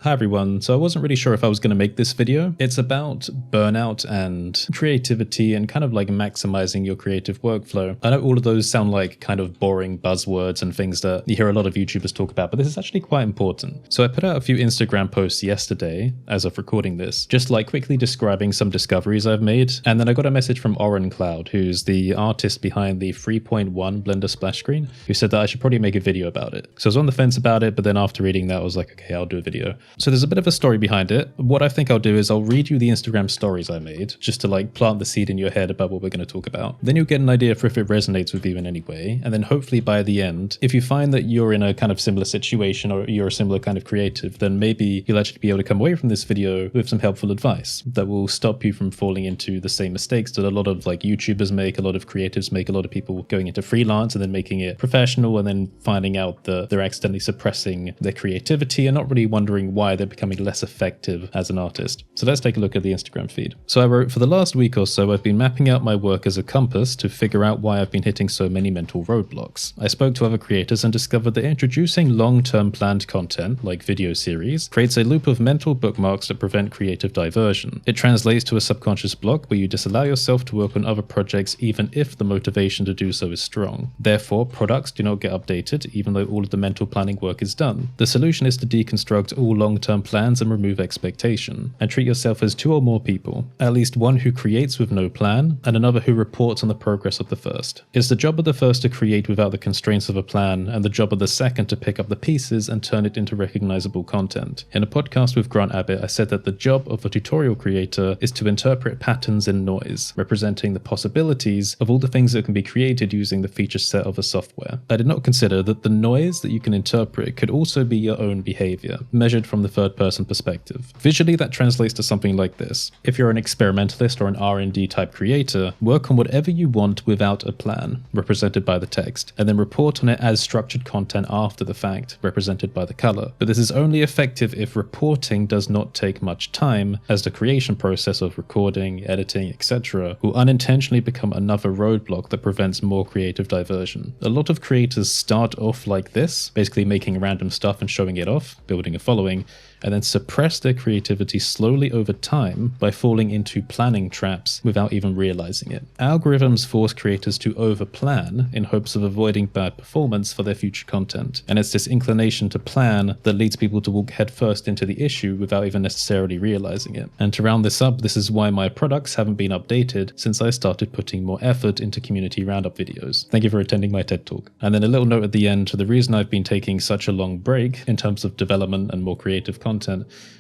Hi everyone, so I wasn't really sure if I was going to make this video. It's about burnout and creativity and kind of like maximizing your creative workflow. I know all of those sound like kind of boring buzzwords and things that you hear a lot of YouTubers talk about, but this is actually quite important. So I put out a few Instagram posts yesterday as of recording this, just like quickly describing some discoveries I've made. And then I got a message from Oren Cloud, who's the artist behind the 3.1 Blender splash screen, who said that I should probably make a video about it. So I was on the fence about it, but then after reading that, I was like, okay, I'll do a video. So there's a bit of a story behind it. What I think I'll do is I'll read you the Instagram stories I made, just to like plant the seed in your head about what we're going to talk about. Then you'll get an idea for if it resonates with you in any way. And then hopefully by the end, if you find that you're in a kind of similar situation or you're a similar kind of creative, then maybe you'll actually be able to come away from this video with some helpful advice that will stop you from falling into the same mistakes that a lot of like YouTubers make, a lot of creatives make, a lot of people going into freelance and then making it professional and then finding out that they're accidentally suppressing their creativity and not really wondering why they're becoming less effective as an artist. So let's take a look at the Instagram feed. So I wrote, for the last week or so, I've been mapping out my work as a compass to figure out why I've been hitting so many mental roadblocks. I spoke to other creators and discovered that introducing long-term planned content, like video series, creates a loop of mental bookmarks that prevent creative diversion. It translates to a subconscious block where you disallow yourself to work on other projects even if the motivation to do so is strong. Therefore, products do not get updated even though all of the mental planning work is done. The solution is to deconstruct all long-term plans and remove expectation, and treat yourself as two or more people, at least one who creates with no plan, and another who reports on the progress of the first. It's the job of the first to create without the constraints of a plan, and the job of the second to pick up the pieces and turn it into recognizable content. In a podcast with Grant Abbott, I said that the job of a tutorial creator is to interpret patterns in noise, representing the possibilities of all the things that can be created using the feature set of a software. I did not consider that the noise that you can interpret could also be your own behavior, measured from the third-person perspective. Visually, that translates to something like this. If you're an experimentalist or an R&D type creator, work on whatever you want without a plan, represented by the text, and then report on it as structured content after the fact, represented by the color. But this is only effective if reporting does not take much time, as the creation process of recording, editing, etc. will unintentionally become another roadblock that prevents more creative diversion. A lot of creators start off like this, basically making random stuff and showing it off, building a following, and then suppress their creativity slowly over time by falling into planning traps without even realizing it. Algorithms force creators to over-plan in hopes of avoiding bad performance for their future content, and it's this inclination to plan that leads people to walk headfirst into the issue without even necessarily realizing it. And to round this up, this is why my products haven't been updated since I started putting more effort into community roundup videos. Thank you for attending my TED Talk. And then a little note at the end, the reason I've been taking such a long break in terms of development and more creative content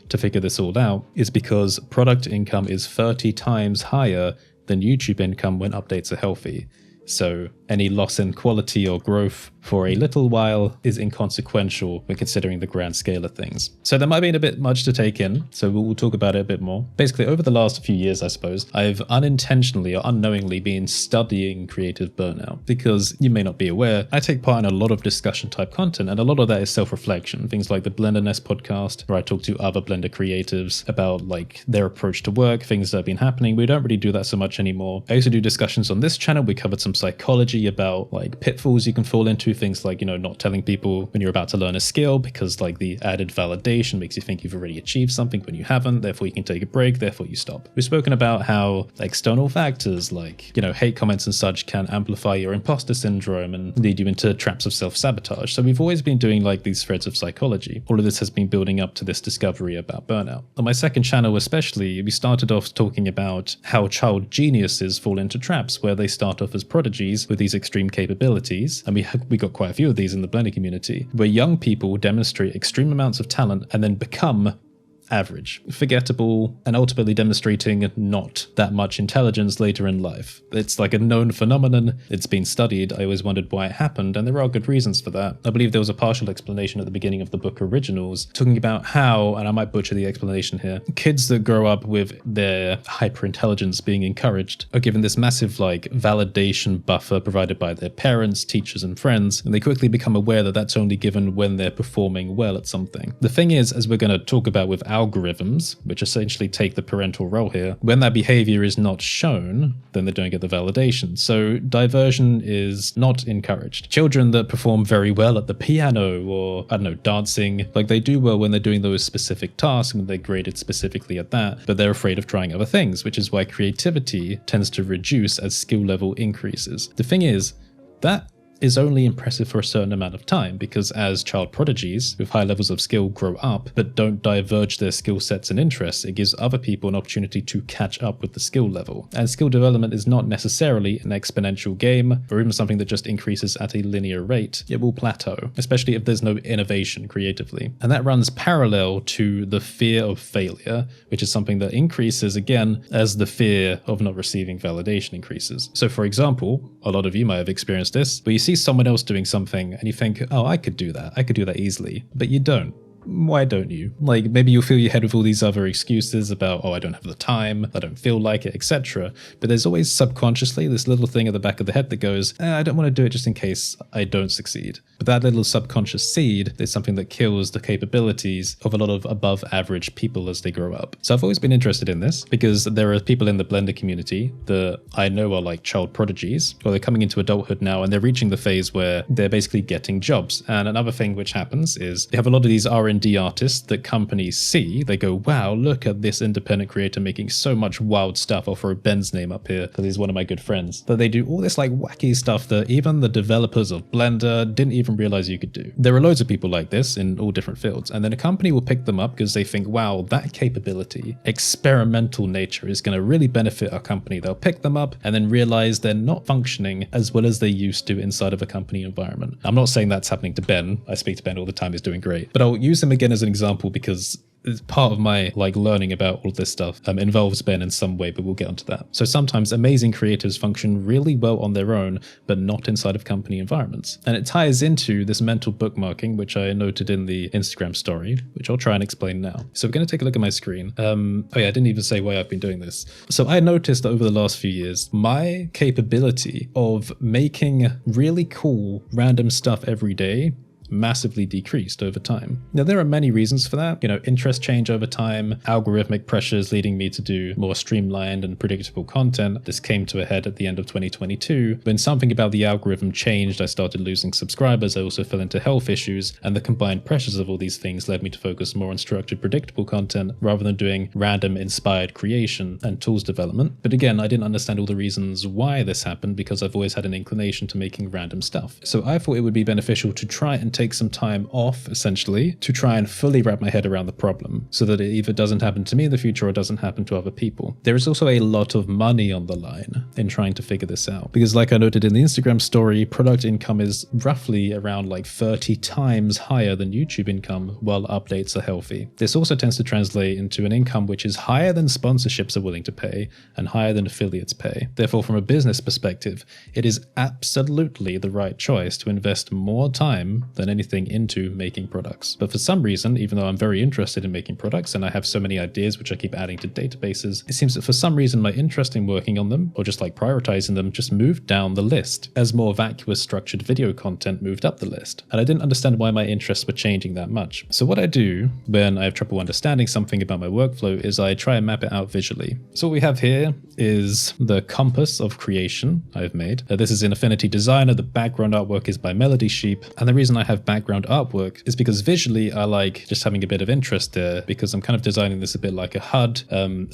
to figure this all out is because product income is 30 times higher than YouTube income when updates are healthy. So any loss in quality or growth for a little while is inconsequential when considering the grand scale of things. So that might be a bit much to take in, so we'll talk about it a bit more. Basically, over the last few years, I suppose, I've unintentionally or unknowingly been studying creative burnout, because you may not be aware, I take part in a lot of discussion type content, and a lot of that is self-reflection. Things like the Blender Nest podcast, where I talk to other Blender creatives about like their approach to work, things that have been happening. We don't really do that so much anymore. I used to do discussions on this channel. We covered some psychology about like pitfalls you can fall into, things like, you know, not telling people when you're about to learn a skill because like the added validation makes you think you've already achieved something when you haven't, therefore you can take a break, therefore you stop. We've spoken about how external factors like, you know, hate comments and such can amplify your imposter syndrome and lead you into traps of self-sabotage. So we've always been doing like these threads of psychology. All of this has been building up to this discovery about burnout. On my second channel especially, we started off talking about how child geniuses fall into traps where they start off as prodigies with these extreme capabilities, and we got quite a few of these in the Blender community, where young people demonstrate extreme amounts of talent and then become average, forgettable, and ultimately demonstrating not that much intelligence later in life. It's like a known phenomenon. It's been studied. I always wondered why it happened, and there are good reasons for that. I believe there was a partial explanation at the beginning of the book Originals, talking about how, and I might butcher the explanation here, kids that grow up with their hyperintelligence being encouraged are given this massive like validation buffer provided by their parents, teachers, and friends, and they quickly become aware that that's only given when they're performing well at something. The thing is, as we're going to talk about with algorithms, which essentially take the parental role here. When that behavior is not shown, then they don't get the validation. So diversion is not encouraged. Children that perform very well at the piano or, I don't know, dancing, like they do well when they're doing those specific tasks, when they're graded specifically at that, but they're afraid of trying other things, which is why creativity tends to reduce as skill level increases. The thing is, that is only impressive for a certain amount of time, because as child prodigies with high levels of skill grow up but don't diverge their skill sets and interests, it gives other people an opportunity to catch up with the skill level. And skill development is not necessarily an exponential game or even something that just increases at a linear rate. It will plateau, especially if there's no innovation creatively. And that runs parallel to the fear of failure, which is something that increases again as the fear of not receiving validation increases. So for example, a lot of you might have experienced this, but you see someone else doing something and you think, oh, I could do that easily, but you don't. Why don't you? Like, maybe you'll fill your head with all these other excuses about, oh, I don't have the time, I don't feel like it, etc. But there's always subconsciously this little thing at the back of the head that goes, I don't want to do it just in case I don't succeed. But that little subconscious seed is something that kills the capabilities of a lot of above average people as they grow up. So I've always been interested in this because there are people in the Blender community that I know are like child prodigies, or they're coming into adulthood now and they're reaching the phase where they're basically getting jobs. And another thing which happens is they have a lot of these R&D artists that companies see. They go, wow, look at this independent creator making so much wild stuff. I'll throw Ben's name up here because he's one of my good friends. But they do all this like wacky stuff that even the developers of Blender didn't even realize you could do. There are loads of people like this in all different fields. And then a company will pick them up because they think, wow, that capability, experimental nature is going to really benefit our company. They'll pick them up and then realize they're not functioning as well as they used to inside of a company environment. I'm not saying that's happening to Ben. I speak to Ben all the time. He's doing great. But I'll use him again as an example because part of my learning about all this stuff involves Ben in some way, but we'll get onto that. So sometimes amazing creators function really well on their own, but not inside of company environments. And it ties into this mental bookmarking, which I noted in the Instagram story, which I'll try and explain now. So we're going to take a look at my screen. Oh yeah, I didn't even say why I've been doing this. So I noticed that over the last few years, my capability of making really cool random stuff every day massively decreased over time. Now, there are many reasons for that. Interest change over time, algorithmic pressures leading me to do more streamlined and predictable content. This came to a head at the end of 2022. When something about the algorithm changed, I started losing subscribers. I also fell into health issues, and the combined pressures of all these things led me to focus more on structured, predictable content rather than doing random inspired creation and tools development. But again, I didn't understand all the reasons why this happened because I've always had an inclination to making random stuff. So I thought it would be beneficial to try and take some time off, essentially, to try and fully wrap my head around the problem so that it either doesn't happen to me in the future or doesn't happen to other people. There is also a lot of money on the line in trying to figure this out because, like I noted in the Instagram story, product income is roughly around 30 times higher than YouTube income while updates are healthy. This also tends to translate into an income which is higher than sponsorships are willing to pay and higher than affiliates pay. Therefore, from a business perspective, it is absolutely the right choice to invest more time than anything into making products. But for some reason, even though I'm very interested in making products and I have so many ideas which I keep adding to databases, it seems that for some reason my interest in working on them, or just prioritizing them, just moved down the list as more vacuous structured video content moved up the list. And I didn't understand why my interests were changing that much. So what I do when I have trouble understanding something about my workflow is I try and map it out visually. So what we have here is the compass of creation I've made. This is in Affinity Designer. The background artwork is by Melody Sheep. And the reason I have background artwork is because visually I like just having a bit of interest there because I'm kind of designing this a bit like a HUD.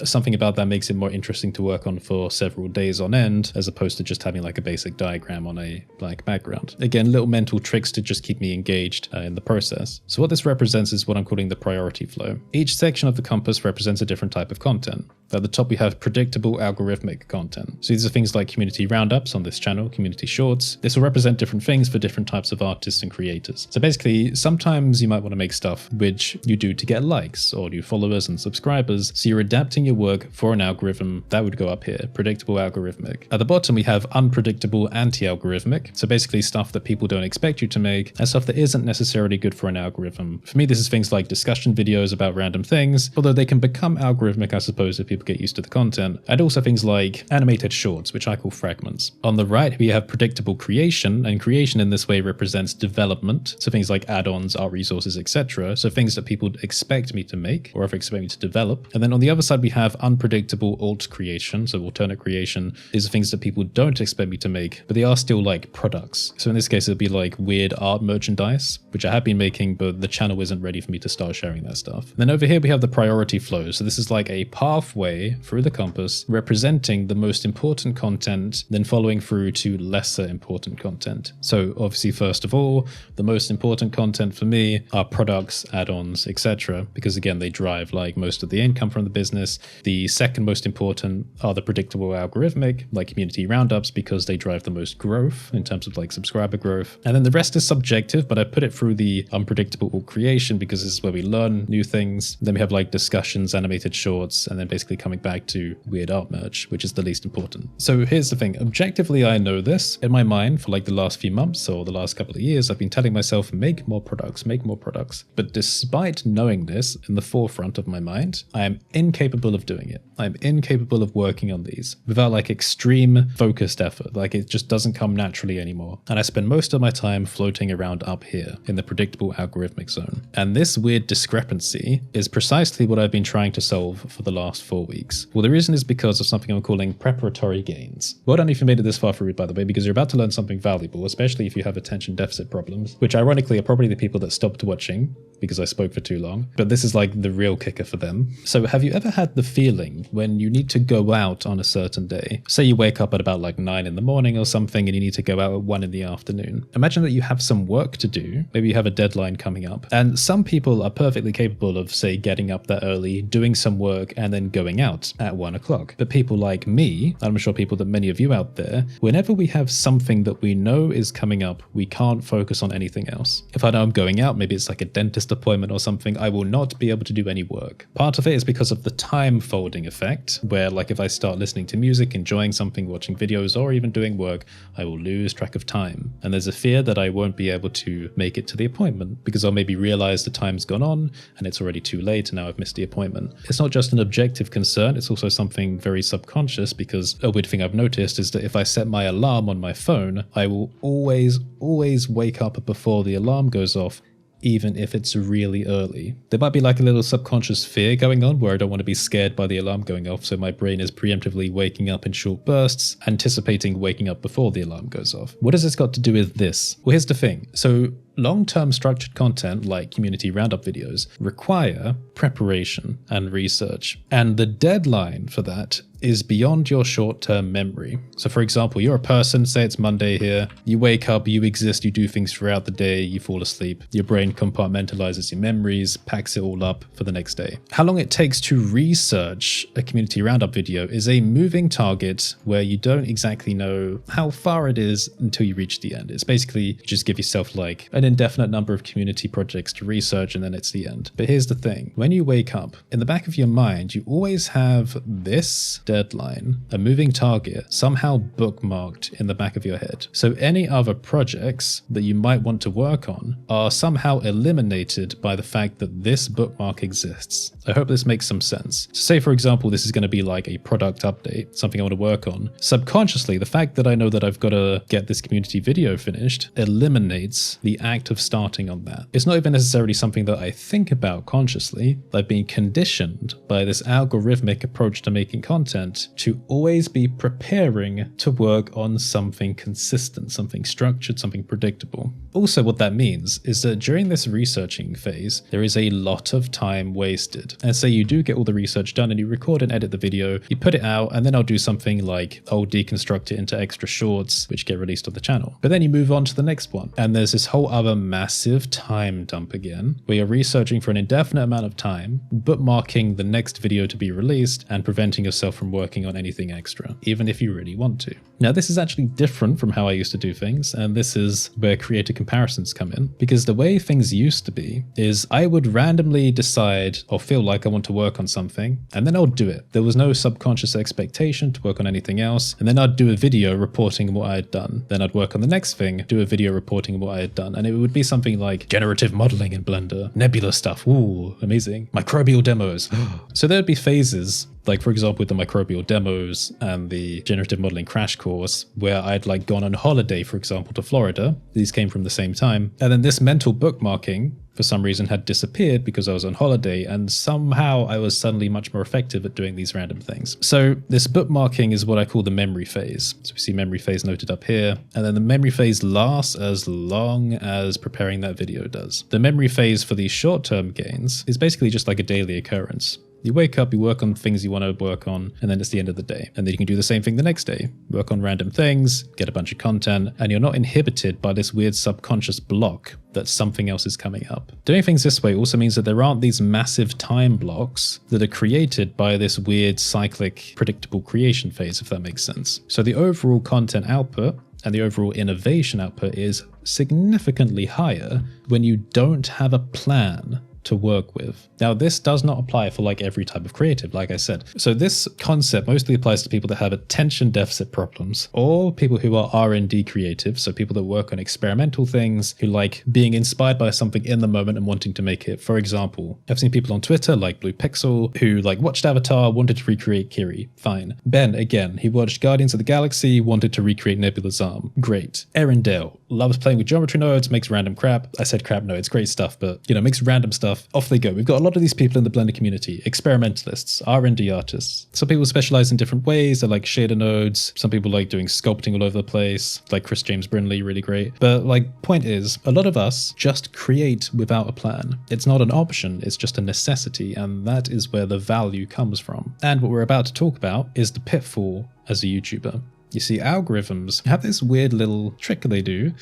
Something about that makes it more interesting to work on for several days on end as opposed to just having a basic diagram on a blank background. Again, little mental tricks to just keep me engaged in the process. So what this represents is what I'm calling the priority flow. Each section of the compass represents a different type of content. At the top we have predictable algorithmic content. So these are things like community roundups on this channel, community shorts. This will represent different things for different types of artists and creators. So basically, sometimes you might want to make stuff which you do to get likes or new followers and subscribers. So you're adapting your work for an algorithm that would go up here, predictable algorithmic. At the bottom, we have unpredictable anti-algorithmic. So basically stuff that people don't expect you to make and stuff that isn't necessarily good for an algorithm. For me, this is things like discussion videos about random things, although they can become algorithmic, I suppose, if people get used to the content. And also things like animated shorts, which I call fragments. On the right, we have predictable creation, and creation in this way represents development content, so things like add-ons, art resources, etc. So things that people expect me to make or expect me to develop. And then on the other side, we have unpredictable alt creation. So alternate creation is things that people don't expect me to make, but they are still like products. So in this case, it'll be like weird art merchandise, which I have been making, but the channel isn't ready for me to start sharing that stuff. And then over here, we have the priority flow. So this is like a pathway through the compass representing the most important content, then following through to lesser important content. So obviously, first of all, the most important content for me are products, add-ons, etc. Because again, they drive like most of the income from the business. The second most important are the predictable algorithmic, like community roundups, because they drive the most growth in terms of like subscriber growth. And then the rest is subjective, but I put it through the unpredictable alt creation because this is where we learn new things. Then we have like discussions, animated shorts, and then basically coming back to weird art merch, which is the least important. So here's the thing. Objectively, I know this. In my mind, for like the last few months or the last couple of years, I've been telling myself, make more products, make more products. But despite knowing this in the forefront of my mind, I am incapable of doing it. I'm incapable of working on these without like extreme focused effort. Like it just doesn't come naturally anymore. And I spend most of my time floating around up here in the predictable algorithmic zone. And this weird discrepancy is precisely what I've been trying to solve for the last 4 weeks. Well, the reason is because of something I'm calling preparatory gains. Well done if you made it this far through, by the way, because you're about to learn something valuable, especially if you have attention deficit problems, which ironically are probably the people that stopped watching because I spoke for too long. But this is like the real kicker for them. So have you ever had the feeling when you need to go out on a certain day? Say you wake up at about like 9 in the morning or something and you need to go out at 1 in the afternoon. Imagine that you have some work to do. Maybe you have a deadline coming up. And some people are perfectly capable of, say, getting up that early, doing some work, and then going out at 1 o'clock. But people like me, and I'm sure people that many of you out there, whenever we have something that we know is coming up, we can't focus on anything else. If I know I'm going out, maybe it's like a dentist appointment or something, I will not be able to do any work. Part of it is because of the time folding effect, where like if I start listening to music, enjoying something, watching videos, or even doing work, I will lose track of time. And there's a fear that I won't be able to make it to the appointment because I'll maybe realize the time's gone on and it's already too late and now I've missed the appointment. It's not just an objective concern, it's also something very subconscious, because a weird thing I've noticed is that if I set my alarm on my phone, I will always wake up before the alarm goes off, even if it's really early. There might be like a little subconscious fear going on where I don't want to be scared by the alarm going off, so my brain is preemptively waking up in short bursts, anticipating waking up before the alarm goes off. What has this got to do with this? Well, here's the thing. So long-term structured content like community roundup videos require preparation and research, and the deadline for that is beyond your short-term memory. So for example, you're a person, say it's Monday here, you wake up, you exist, you do things throughout the day, you fall asleep, your brain compartmentalizes your memories, packs it all up for the next day. How long it takes to research a community roundup video is a moving target where you don't exactly know how far it is until you reach the end. It's basically just give yourself like an indefinite number of community projects to research and then it's the end. But here's the thing, when you wake up, in the back of your mind, you always have this deadline, a moving target, somehow bookmarked in the back of your head. So any other projects that you might want to work on are somehow eliminated by the fact that this bookmark exists. I hope this makes some sense. So say for example, this is going to be like a product update, something I want to work on. Subconsciously, the fact that I know that I've got to get this community video finished eliminates the act of starting on that. It's not even necessarily something that I think about consciously. I've been conditioned by this algorithmic approach to making content to always be preparing to work on something consistent, something structured, something predictable. Also, what that means is that during this researching phase, there is a lot of time wasted. And say you do get all the research done and you record and edit the video, you put it out, and then I'll do something like I'll deconstruct it into extra shorts, which get released on the channel. But then you move on to the next one. And there's this whole other massive time dump again, where you're researching for an indefinite amount of time, bookmarking the next video to be released, and preventing yourself from working on anything extra, even if you really want to. Now, this is actually different from how I used to do things, and this is where creator comparisons come in, because the way things used to be is I would randomly decide or feel like I want to work on something, and then I'll do it. There was no subconscious expectation to work on anything else, and then I'd do a video reporting what I had done. Then I'd work on the next thing, do a video reporting what I had done, and it would be something like generative modeling in Blender, nebula stuff, ooh, amazing, microbial demos. So there'd be phases Like, for example, with the microbial demos and the generative modeling crash course, where I'd like gone on holiday, for example, to Florida. These came from the same time. And then this mental bookmarking, for some reason, had disappeared because I was on holiday, and somehow I was suddenly much more effective at doing these random things. So this bookmarking is what I call the memory phase. So we see memory phase noted up here, and then the memory phase lasts as long as preparing that video does. The memory phase for these short-term gains is basically just like a daily occurrence. You wake up, you work on things you want to work on, and then it's the end of the day. And then you can do the same thing the next day. Work on random things, get a bunch of content, and you're not inhibited by this weird subconscious block that something else is coming up. Doing things this way also means that there aren't these massive time blocks that are created by this weird cyclic predictable creation phase, if that makes sense. So the overall content output and the overall innovation output is significantly higher when you don't have a plan to work with. Now, this does not apply for like every type of creative, like I said. So this concept mostly applies to people that have attention deficit problems, or people who are R&D creative, so people that work on experimental things, who like being inspired by something in the moment and wanting to make it. For example, I've seen people on Twitter like Blue Pixel who like watched Avatar, wanted to recreate Kiri. Fine. Ben, again, he watched Guardians of the Galaxy, wanted to recreate Nebula's arm. Great. Erin Dale loves playing with geometry nodes, makes random crap. I said crap, no, it's great stuff, but you know, makes random stuff. Off they go. We've got a lot of these people in the Blender community, experimentalists, R&D artists. Some people specialize in different ways. They like shader nodes. Some people like doing sculpting all over the place, like Chris James Brinley, really great. But like, point is, a lot of us just create without a plan. It's not an option, it's just a necessity, and that is where the value comes from. And what we're about to talk about is the pitfall as a YouTuber. You see, algorithms have this weird little trick they do.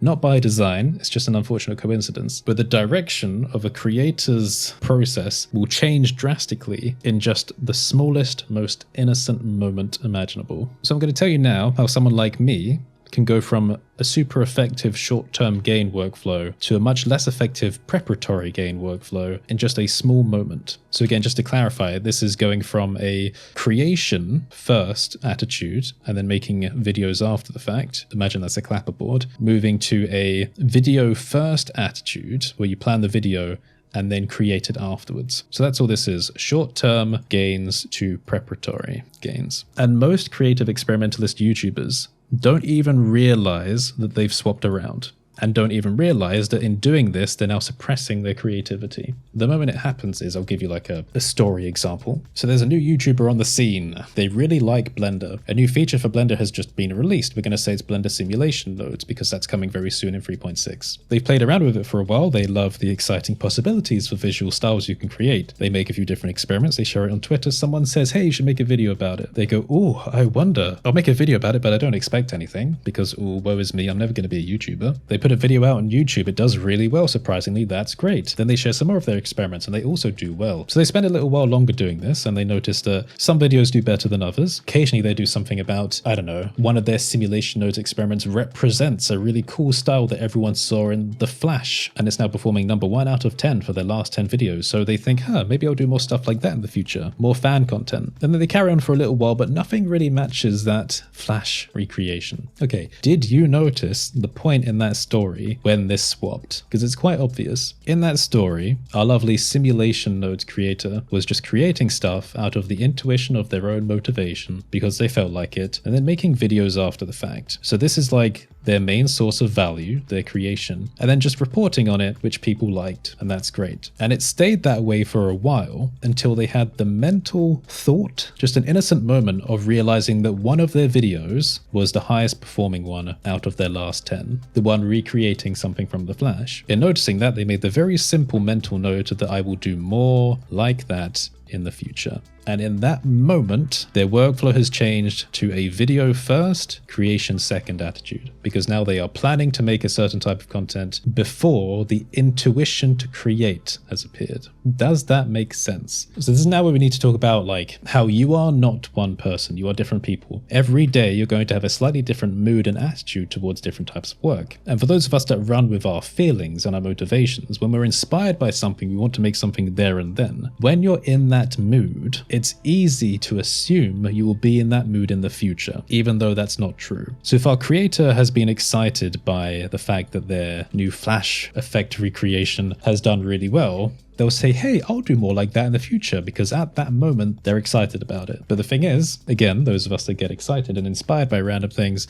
Not by design, it's just an unfortunate coincidence, but the direction of a creator's process will change drastically in just the smallest, most innocent moment imaginable. So I'm going to tell you now how someone like me can go from a super effective short-term gain workflow to a much less effective preparatory gain workflow in just a small moment. So again, just to clarify, this is going from a creation first attitude and then making videos after the fact. Imagine that's a clapperboard. Moving to a video first attitude where you plan the video and then create it afterwards. So that's all this is, short-term gains to preparatory gains. And most creative experimentalist YouTubers don't even realize that they've swapped around, and don't even realize that in doing this, they're now suppressing their creativity. The moment it happens is, I'll give you like a story example. So there's a new YouTuber on the scene. They really like Blender. A new feature for Blender has just been released. We're going to say it's Blender simulation nodes because that's coming very soon in 3.6. They've played around with it for a while. They love the exciting possibilities for visual styles you can create. They make a few different experiments. They share it on Twitter. Someone says, hey, you should make a video about it. They go, oh, I wonder. I'll make a video about it, but I don't expect anything because, oh, woe is me. I'm never going to be a YouTuber. They put a video out on YouTube. It does really well, surprisingly. That's great. Then they share some more of their experiments and they also do well. So they spend a little while longer doing this and they notice that some videos do better than others. Occasionally they do something about, I don't know, one of their simulation nodes experiments represents a really cool style that everyone saw in The Flash and it's now performing number 1 out of 10 for their last 10 videos. So they think, maybe I'll do more stuff like that in the future, more fan content. And then they carry on for a little while, but nothing really matches that Flash recreation. Okay, did you notice the point in that story when this swapped? Because it's quite obvious. In that story, our lovely simulation nodes creator was just creating stuff out of the intuition of their own motivation because they felt like it, and then making videos after the fact. So this is like their main source of value, their creation, and then just reporting on it, which people liked, and that's great. And it stayed that way for a while until they had the mental thought, just an innocent moment of realizing that one of their videos was the highest performing one out of their last 10, the one recreating something from The Flash. In noticing that, they made the very simple mental note that I will do more like that in the future. And in that moment, their workflow has changed to a video first, creation second attitude, because now they are planning to make a certain type of content before the intuition to create has appeared. Does that make sense? So this is now where we need to talk about like how you are not one person, you are different people. Every day you're going to have a slightly different mood and attitude towards different types of work. And for those of us that run with our feelings and our motivations, when we're inspired by something, we want to make something there and then. When you're in that mood, it's easy to assume you will be in that mood in the future, even though that's not true. So if our creator has been excited by the fact that their new Flash effect recreation has done really well, they'll say, hey, I'll do more like that in the future, because at that moment they're excited about it. But the thing is, again, those of us that get excited and inspired by random things,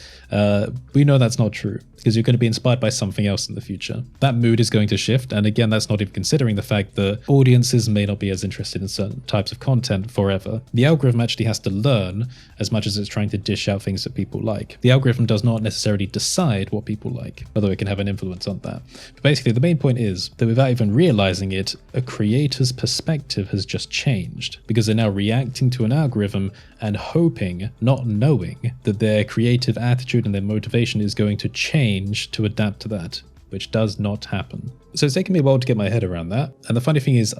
we know that's not true, because you're going to be inspired by something else in the future. That mood is going to shift, and again, that's not even considering the fact that audiences may not be as interested in certain types of content forever. The algorithm actually has to learn as much as it's trying to dish out things that people like. The algorithm does not necessarily decide what people like, although it can have an influence on that. But basically, the main point is that without even realizing it, a creator's perspective has just changed, because they're now reacting to an algorithm and hoping, not knowing, that their creative attitude and their motivation is going to change to adapt to that, which does not happen. So it's taken me a while to get my head around that. And the funny thing is,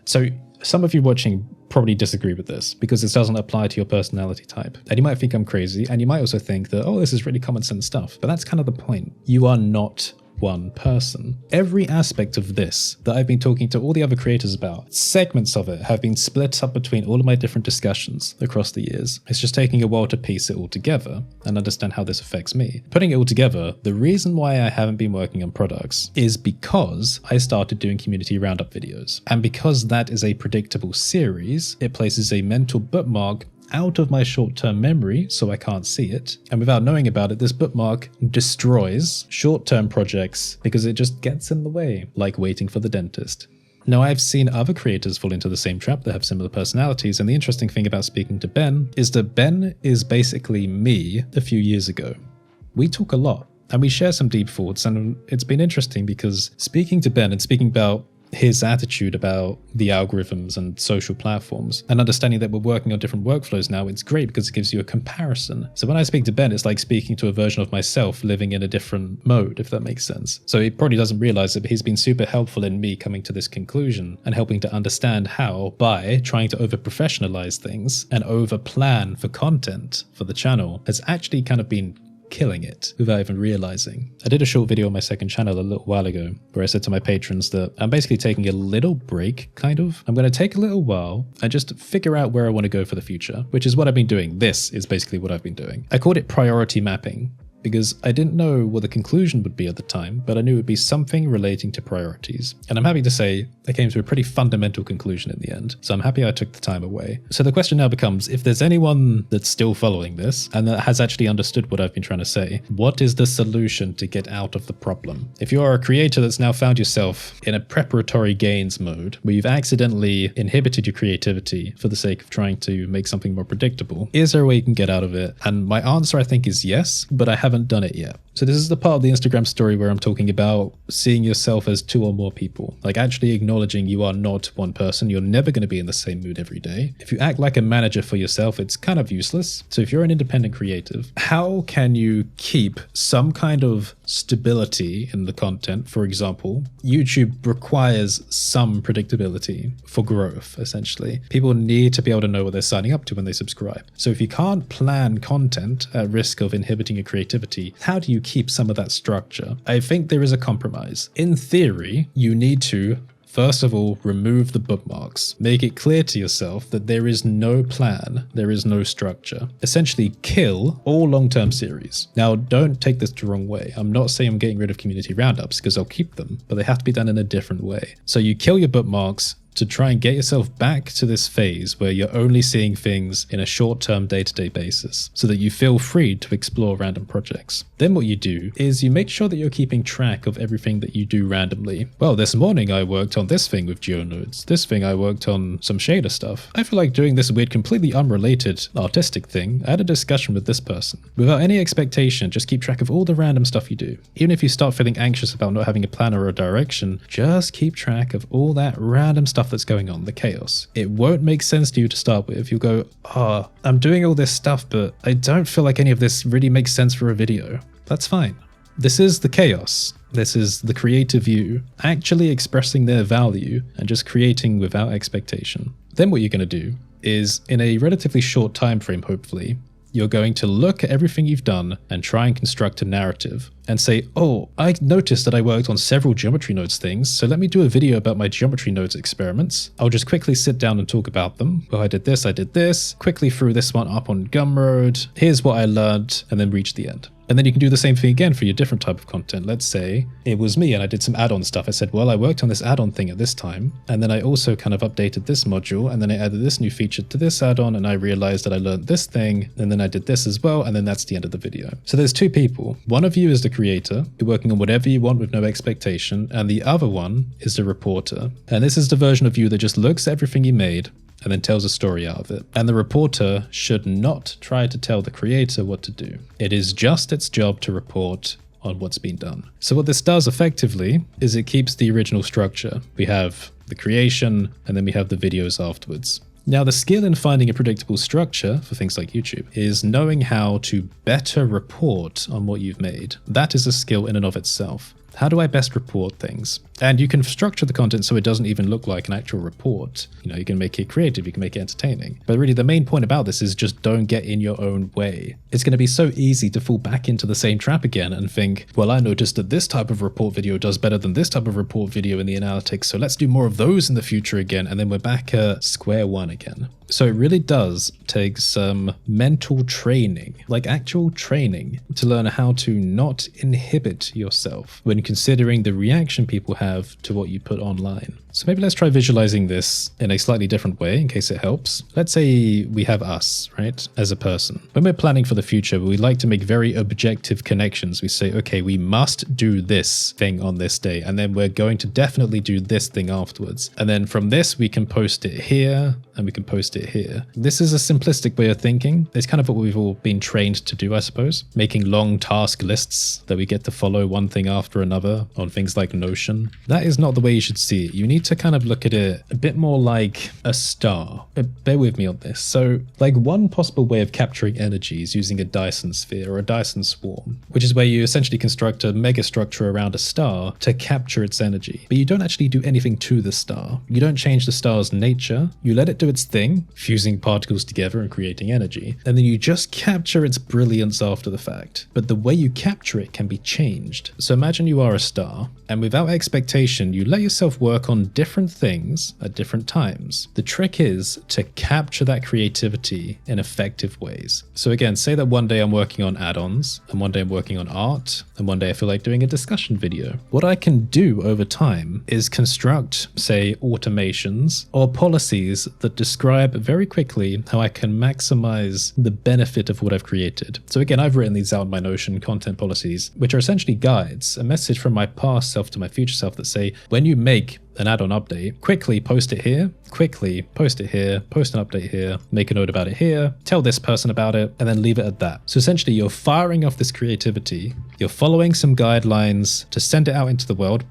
so some of you watching probably disagree with this because this doesn't apply to your personality type. And you might think I'm crazy, and you might also think that, oh, this is really common sense stuff. But that's kind of the point. You are not one person. Every aspect of this that I've been talking to all the other creators about, segments of it have been split up between all of my different discussions across the years. It's just taking a while to piece it all together and understand how this affects me. Putting it all together, the reason why I haven't been working on products is because I started doing community roundup videos. And because that is a predictable series, it places a mental bookmark out of my short-term memory so I can't see it. And without knowing about it, this bookmark destroys short-term projects because it just gets in the way, like waiting for the dentist. Now, I've seen other creators fall into the same trap that have similar personalities, and the interesting thing about speaking to Ben is that Ben is basically me a few years ago. We talk a lot, and we share some deep thoughts, and it's been interesting because speaking to Ben and speaking about his attitude about the algorithms and social platforms and understanding that we're working on different workflows now, it's great because it gives you a comparison. So when I speak to Ben, it's like speaking to a version of myself living in a different mode, if that makes sense. So he probably doesn't realize it, but he's been super helpful in me coming to this conclusion and helping to understand how, by trying to over-professionalize things and over-plan for content for the channel, has actually kind of been killing it without even realizing. I did a short video on my second channel a little while ago where I said to my patrons that I'm basically taking a little break, kind of. I'm going to take a little while and just figure out where I want to go for the future, which is what I've been doing. This is basically what I've been doing. I called it priority mapping, because I didn't know what the conclusion would be at the time, but I knew it would be something relating to priorities. And I'm happy to say I came to a pretty fundamental conclusion in the end, so I'm happy I took the time away. So the question now becomes, if there's anyone that's still following this and that has actually understood what I've been trying to say, what is the solution to get out of the problem? If you are a creator that's now found yourself in a preparatory gains mode, where you've accidentally inhibited your creativity for the sake of trying to make something more predictable, is there a way you can get out of it? And my answer, I think, is yes, but I haven't done it yet. So this is the part of the Instagram story where I'm talking about seeing yourself as two or more people, like actually acknowledging you are not one person. You're never going to be in the same mood every day. If you act like a manager for yourself, it's kind of useless. So if you're an independent creative, how can you keep some kind of stability in the content? For example, YouTube requires some predictability for growth, essentially. People need to be able to know what they're signing up to when they subscribe. So if you can't plan content at risk of inhibiting your creativity, how do you keep some of that structure? I think there is a compromise. In theory, you need to, first of all, remove the bookmarks. Make it clear to yourself that there is no plan, there is no structure. Essentially, kill all long-term series. Now, don't take this the wrong way. I'm not saying I'm getting rid of community roundups, because I'll keep them, but they have to be done in a different way. So you kill your bookmarks to try and get yourself back to this phase where you're only seeing things in a short-term day-to-day basis so that you feel free to explore random projects. Then what you do is you make sure that you're keeping track of everything that you do randomly. Well, this morning I worked on this thing with GeoNodes. This thing I worked on some shader stuff. I feel like doing this weird, completely unrelated artistic thing. I had a discussion with this person. Without any expectation, just keep track of all the random stuff you do. Even if you start feeling anxious about not having a plan or a direction, just keep track of all that random stuff that's going on, the chaos. It won't make sense to you to start with. You'll go, I'm doing all this stuff, but I don't feel like any of this really makes sense for a video. That's fine. This is the chaos. This is the creative you actually expressing their value and just creating without expectation. Then what you're going to do is, in a relatively short time frame, hopefully, you're going to look at everything you've done and try and construct a narrative and say, oh, I noticed that I worked on several geometry nodes things, so let me do a video about my geometry nodes experiments. I'll just quickly sit down and talk about them. Well, I did this, quickly threw this one up on Gumroad. Here's what I learned, and then reach the end. And then you can do the same thing again for your different type of content. Let's say it was me and I did some add-on stuff. I said, well, I worked on this add-on thing at this time, and then I also kind of updated this module, and then I added this new feature to this add-on, and I realized that I learned this thing, and then I did this as well, and then that's the end of the video. So there's two people. One of you is the creator, you're working on whatever you want with no expectation, and the other one is the reporter. And this is the version of you that just looks at everything you made and then tells a story out of it. And the reporter should not try to tell the creator what to do. It is just its job to report on what's been done. So what this does effectively is it keeps the original structure. We have the creation, and then we have the videos afterwards. Now, the skill in finding a predictable structure for things like YouTube is knowing how to better report on what you've made. That is a skill in and of itself. How do I best report things? And you can structure the content so it doesn't even look like an actual report. You can make it creative, you can make it entertaining. But really the main point about this is just don't get in your own way. It's going to be so easy to fall back into the same trap again and think, well, I noticed that this type of report video does better than this type of report video in the analytics, so let's do more of those in the future again, and then we're back at square one again. So it really does take some mental training, like actual training, to learn how to not inhibit yourself when considering the reaction people have to what you put online. So maybe let's try visualizing this in a slightly different way in case it helps. Let's say we have us, right, as a person. When we're planning for the future, we like to make very objective connections. We say, okay, we must do this thing on this day, and then we're going to definitely do this thing afterwards. And then from this, we can post it here, and we can post it here. This is a simplistic way of thinking. It's kind of what we've all been trained to do, I suppose. Making long task lists that we get to follow one thing after another on things like Notion. That is not the way you should see it. You need to kind of look at it a bit more like a star. Bear with me on this. So like one possible way of capturing energy is using a Dyson sphere or a Dyson swarm, which is where you essentially construct a megastructure around a star to capture its energy. But you don't actually do anything to the star. You don't change the star's nature. You let it do its thing, fusing particles together and creating energy. And then you just capture its brilliance after the fact. But the way you capture it can be changed. So imagine you are a star, and without expectation, you let yourself work on different things at different times. The trick is to capture that creativity in effective ways. So again, say that one day I'm working on add-ons, and one day I'm working on art, and one day I feel like doing a discussion video. What I can do over time is construct, say, automations or policies that describe very quickly how I can maximize the benefit of what I've created. So again, I've written these out in my Notion content policies, which are essentially guides, a message from my past self to my future self that say, when you make an add-on update, quickly post it here, quickly post it here, post an update here, make a note about it here, tell this person about it, and then leave it at that. So essentially you're firing off this creativity, you're following some guidelines to send it out into the world,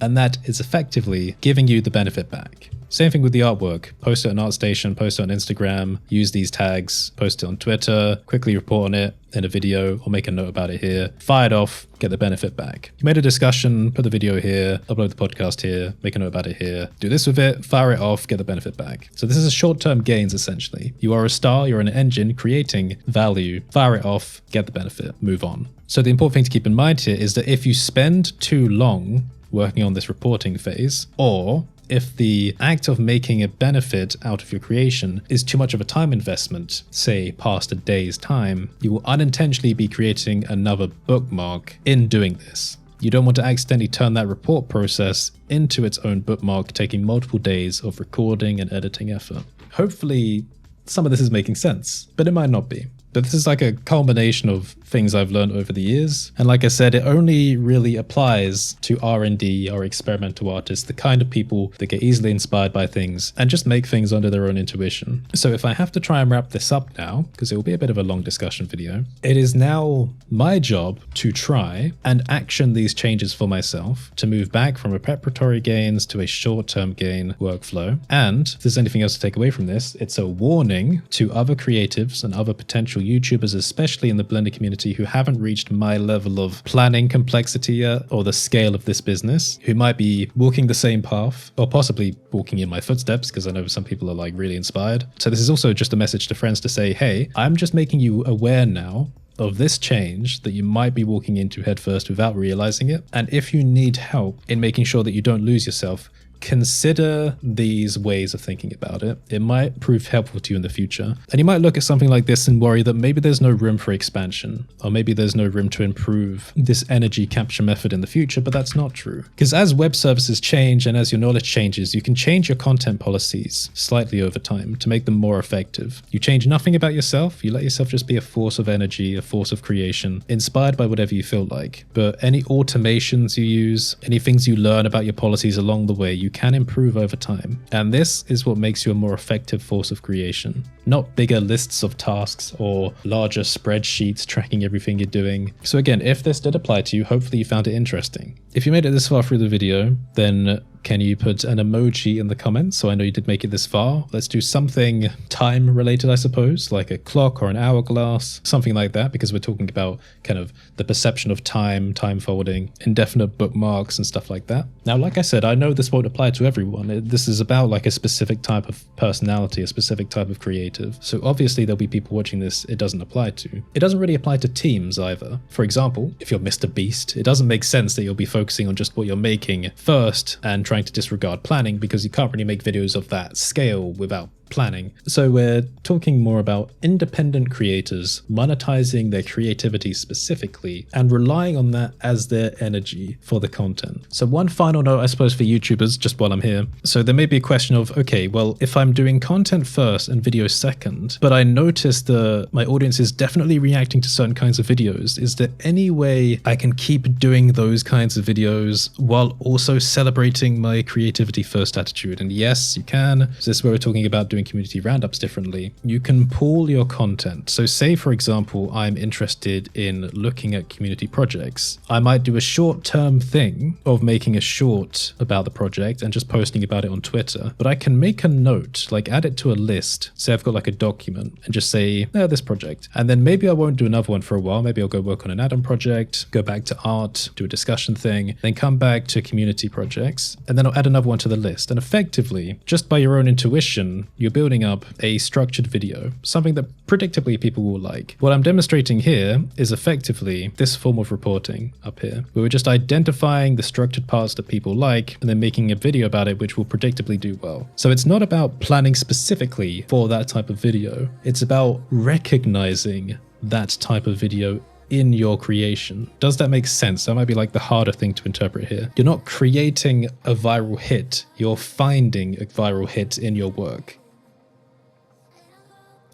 and that is effectively giving you the benefit back. Same thing with the artwork. Post it on ArtStation, post it on Instagram, use these tags, post it on Twitter, quickly report on it in a video or make a note about it here, fire it off, get the benefit back. You made a discussion, put the video here, upload the podcast here, make a note about it here, do this with it, fire it off, get the benefit back. So this is short-term gains essentially. You are a star, you're an engine creating value, fire it off, get the benefit, move on. So the important thing to keep in mind here is that if you spend too long working on this reporting phase, or if the act of making a benefit out of your creation is too much of a time investment, say past a day's time, you will unintentionally be creating another bookmark in doing this. You don't want to accidentally turn that report process into its own bookmark, taking multiple days of recording and editing effort. Hopefully, some of this is making sense, but it might not be. But this is like a culmination of things I've learned over the years. And like I said, it only really applies to R&D or experimental artists, the kind of people that get easily inspired by things and just make things under their own intuition. So if I have to try and wrap this up now, because it will be a bit of a long discussion video, it is now my job to try and action these changes for myself to move back from a preparatory gains to a short-term gain workflow. And if there's anything else to take away from this, it's a warning to other creatives and other potential YouTubers, especially in the Blender community, who haven't reached my level of planning complexity yet or the scale of this business, who might be walking the same path or possibly walking in my footsteps, because I know some people are like really inspired. So this is also just a message to friends to say, hey, I'm just making you aware now of this change that you might be walking into headfirst without realizing it. And if you need help in making sure that you don't lose yourself, consider these ways of thinking about it. It might prove helpful to you in the future. And you might look at something like this and worry that maybe there's no room for expansion, or maybe there's no room to improve this energy capture method in the future, but that's not true. Because as web services change and as your knowledge changes, you can change your content policies slightly over time to make them more effective. You change nothing about yourself, you let yourself just be a force of energy, a force of creation, inspired by whatever you feel like. But any automations you use, any things you learn about your policies along the way, you can improve over time. And this is what makes you a more effective force of creation. Not bigger lists of tasks or larger spreadsheets tracking everything you're doing. So again, if this did apply to you, hopefully you found it interesting. If you made it this far through the video, then can you put an emoji in the comments so I know you did make it this far? Let's do something time related, I suppose, like a clock or an hourglass, something like that, because we're talking about kind of the perception of time, time folding, indefinite bookmarks and stuff like that. Now, like I said, I know this won't apply to everyone. This is about like a specific type of personality, a specific type of creative. So obviously there'll be people watching this it doesn't apply to. It doesn't really apply to teams either. For example, if you're Mr. Beast, it doesn't make sense that you'll be focusing on just what you're making first and trying to disregard planning, because you can't really make videos of that scale without planning. So we're talking more about independent creators monetizing their creativity specifically and relying on that as their energy for the content. So one final note, I suppose, for YouTubers, just while I'm here. So there may be a question of, okay, well, if I'm doing content first and video second, but I notice that my audience is definitely reacting to certain kinds of videos, is there any way I can keep doing those kinds of videos while also celebrating my creativity first attitude? And yes, you can. So this is where we're talking about doing community roundups differently. You can pool your content. So say, for example, I'm interested in looking at community projects. I might do a short-term thing of making a short about the project and just posting about it on Twitter, but I can make a note, like add it to a list. Say I've got like a document and just say, this project. And then maybe I won't do another one for a while. Maybe I'll go work on an add-on project, go back to art, do a discussion thing, then come back to community projects, and then I'll add another one to the list. And effectively, just by your own intuition, you're building up a structured video, something that predictably people will like. What I'm demonstrating here is effectively this form of reporting up here, where we're just identifying the structured parts that people like and then making a video about it, which will predictably do well. So it's not about planning specifically for that type of video. It's about recognizing that type of video in your creation. Does that make sense? That might be like the harder thing to interpret here. You're not creating a viral hit, you're finding a viral hit in your work.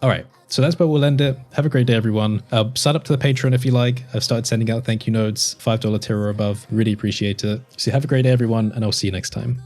All right, so that's where we'll end it. Have a great day, everyone. Sign up to the Patreon if you like. I've started sending out thank you notes, $5 tier or above. Really appreciate it. So have a great day, everyone, and I'll see you next time.